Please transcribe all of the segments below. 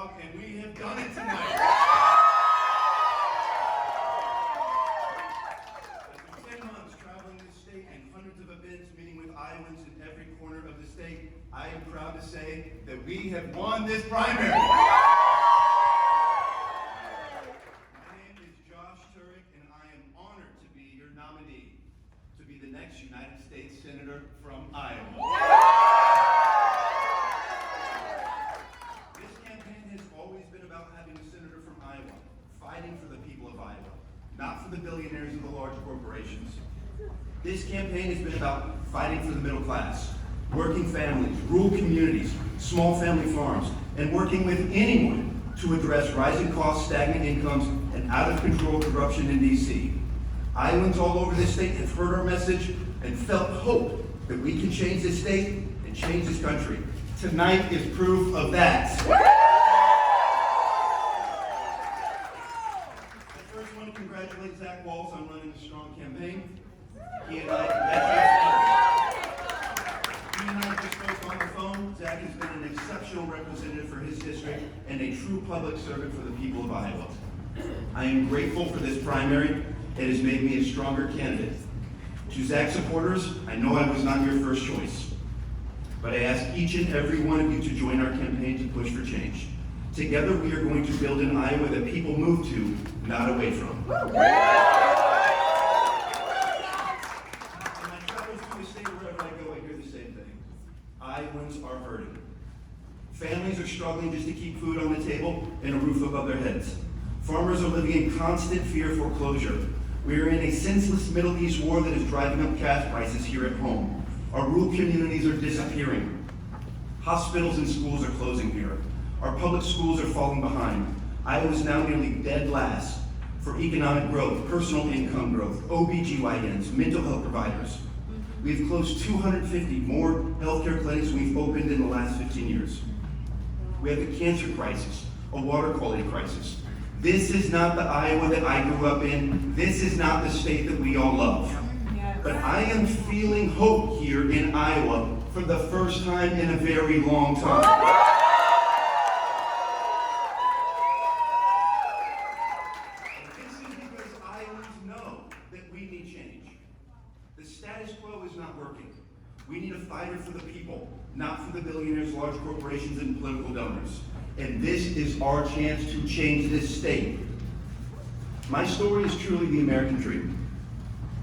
job, and we have done it tonight. After 10 months traveling this state and hundreds of events, meeting with Iowans in every corner of the state, I am proud to say that we have won this primary. My name is Josh Turek, and I am honored to be your nominee to be the next United States Senator from Iowa. This campaign has always been about having a senator from Iowa, fighting for the people of Iowa, not for the billionaires of the large corporations. This campaign has been about fighting for the middle class, working families, rural communities, small family farms, and working with anyone to address rising costs, stagnant incomes, and out-of-control corruption in D.C. Iowans all over this state have heard our message and felt hope that we can change this state and change this country. Tonight is proof of that. I first want to congratulate Zach Walls on running a strong campaign. He and I just spoke on the phone. Zach has been an exceptional representative for his district and a true public servant for the people of Iowa. I am grateful for this primary. It has made me a stronger candidate. To Zach supporters, I know I was not your first choice, but I ask each and every one of you to join our campaign to push for change. Together, we are going to build an Iowa that people move to, not away from. In my travels through the state, wherever I go, I hear the same thing. Iowans are hurting. Families are struggling just to keep food on the table and a roof above their heads. Farmers are living in constant fear of foreclosure. We are in a senseless Middle East war that is driving up gas prices here at home. Our rural communities are disappearing. Hospitals and schools are closing here. Our public schools are falling behind. Iowa is now nearly dead last for economic growth, personal income growth, OBGYNs, mental health providers. We've closed 250 more healthcare clinics than we've opened in the last 15 years. We have a cancer crisis, a water quality crisis. This is not the Iowa that I grew up in. This is not the state that we all love. But I am feeling hope here in Iowa for the first time in a very long time. This is because Iowans know that we need change. The status quo is not working. We need a fighter for the people, not for the billionaires, large corporations, and political donors. And this is our chance to change this state. My story is truly the American dream.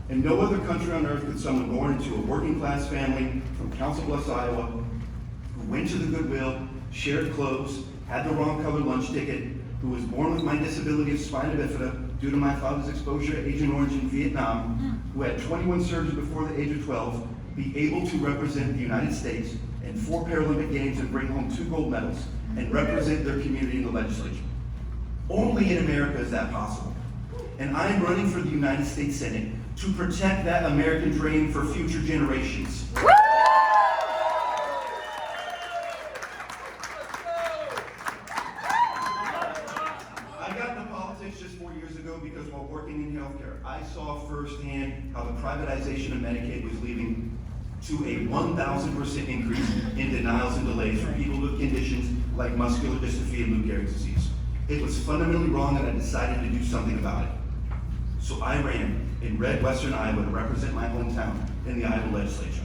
In no other country on earth could someone born into a working class family from Council Bluffs, Iowa, who went to the Goodwill, shared clothes, had the wrong color lunch ticket, who was born with my disability of spina bifida due to my father's exposure to Agent Orange in Vietnam, who had 21 surgeries before the age of 12, be able to represent the United States in 4 Paralympic Games and bring home 2 gold medals and represent their community in the legislature. Only in America is that possible. And I am running for the United States Senate to protect that American dream for future generations. I got into politics just 4 years ago because while working in healthcare, I saw firsthand how the privatization of Medicaid was leading to a 1,000% increase in denials and delays for people with conditions like muscular dystrophy and Lou Gehrig's disease. It was fundamentally wrong, and I decided to do something about it. So I ran in red Western Iowa to represent my hometown in the Iowa legislature.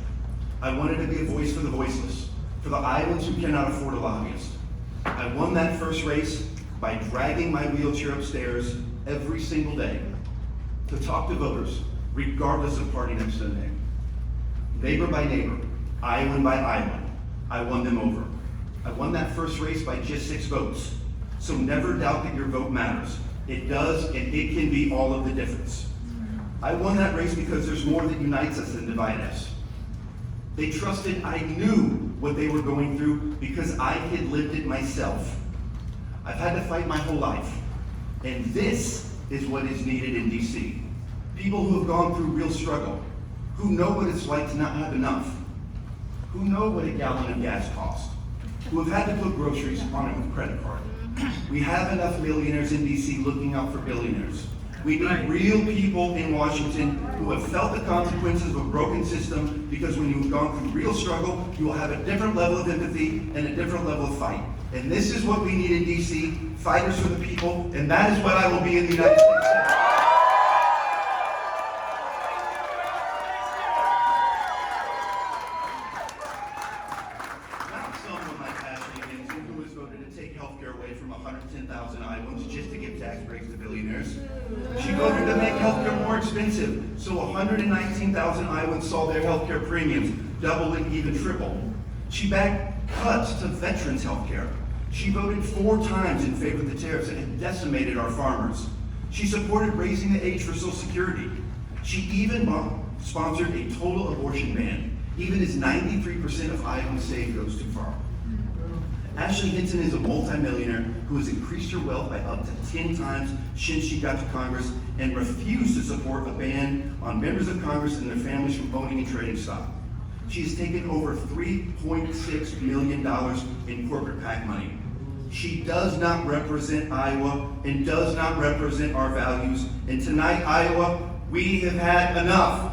I wanted to be a voice for the voiceless, for the Iowans who cannot afford a lobbyist. I won that first race by dragging my wheelchair upstairs every single day to talk to voters, regardless of party next to the name. Neighbor by neighbor, Iowan by Iowan, I won them over. I won that first race by just 6 votes. So never doubt that your vote matters. It does, and it can be all of the difference. I won that race because there's more that unites us than divides us. They trusted I knew what they were going through because I had lived it myself. I've had to fight my whole life, and this is what is needed in DC. People who have gone through real struggle, who know what it's like to not have enough, who know what a gallon of gas costs, who have had to put groceries on it with a credit card. We have enough millionaires in DC looking out for billionaires. We need real people in Washington who have felt the consequences of a broken system, because when you've gone through real struggle, you will have a different level of empathy and a different level of fight. And this is what we need in DC, fighters for the people, and that is what I will be in the United States Senate. Not someone like Ashley Hinton, who has voted to take health care away from 110,000 Iowans just to give tax breaks to billionaires. She voted to make health care more expensive, so 119,000 Iowans saw their health care premiums double and even triple. She backed cuts to veterans' health care. She voted 4 times in favor of the tariffs that had decimated our farmers. She supported raising the age for Social Security. She even sponsored a total abortion ban, even as 93% of Iowans say it goes too far. Ashley Hinton is a multimillionaire who has increased her wealth by up to 10 times since she got to Congress and refused to support a ban on members of Congress and their families from owning and trading stock. She has taken over $3.6 million in corporate PAC money. She does not represent Iowa and does not represent our values. And tonight, Iowa, we have had enough.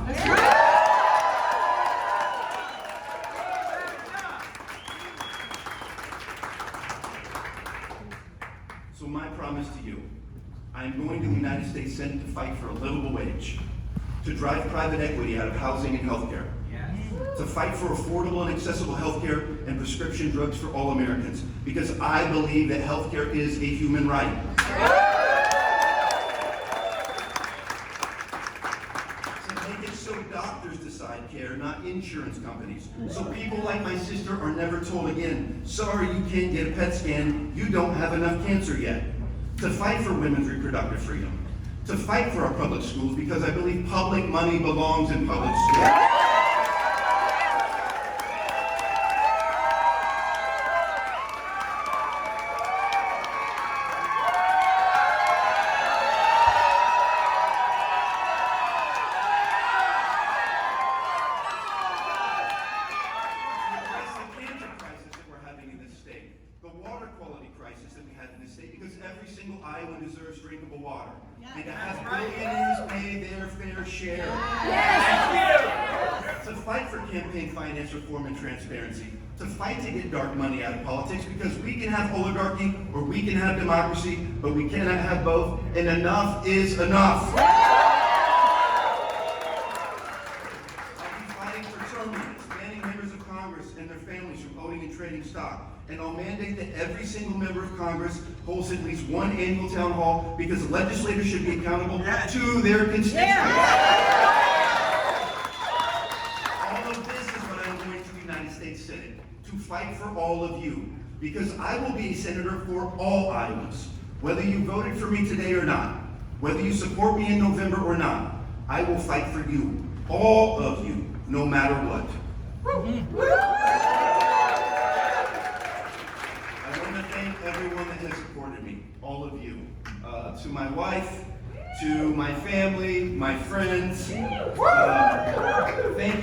So my promise to you, I am going to the United States Senate to fight for a livable wage, to drive private equity out of housing and healthcare, to fight for affordable and accessible healthcare and prescription drugs for all Americans, because I believe that healthcare is a human right. To make it so doctors decide care, not insurance companies. So people like my sister are never told again, sorry, you can't get a PET scan, you don't have enough cancer yet. To fight for women's reproductive freedom. To fight for our public schools, because I believe public money belongs in public schools. Because every single Iowan deserves drinkable water. And to have billionaires pay their fair share. To fight for campaign finance reform and transparency. To fight to get dark money out of politics, because we can have oligarchy or we can have democracy, but we cannot have both, and enough is enough. I'll be fighting for term limits, banning members of Congress and their families from owning and trading stock. And I'll mandate that every single member of Congress holds at least one annual town hall, because legislators should be accountable to their constituents. All of this is what I'm going to the United States Senate, to fight for all of you, because I will be a senator for all Iowans. Whether you voted for me today or not, whether you support me in November or not, I will fight for you, all of you, no matter what. Everyone that has supported me, all of you, to my wife, to my family, my friends, thank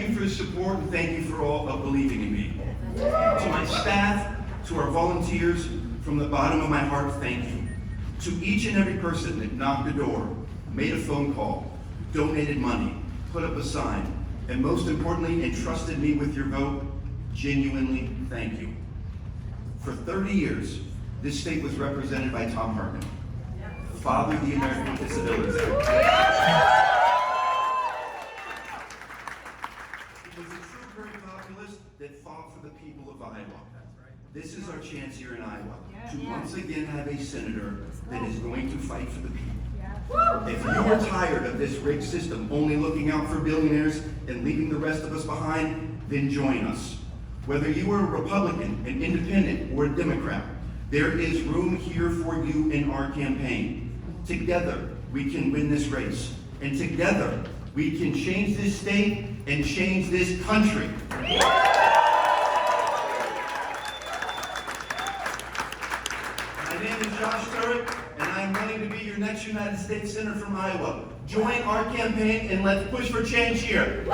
you for the support and thank you for all of believing in me. To my staff, to our volunteers, from the bottom of my heart, thank you. To each and every person that knocked the door, made a phone call, donated money, put up a sign, and most importantly, entrusted me with your vote, genuinely thank you. For 30 years, this state was represented by Tom Hartman, father of the American with Disabilities Act. He was a true great populist that fought for the people of Iowa. This is our chance here in Iowa to once again have a senator that is going to fight for the people. If you are tired of this rigged system only looking out for billionaires and leaving the rest of us behind, then join us. Whether you are a Republican, an independent, or a Democrat, there is room here for you in our campaign. Together, we can win this race. And together, we can change this state and change this country. My name is Josh Turek, and I am running to be your next United States Senator from Iowa. Join our campaign and let's push for change here.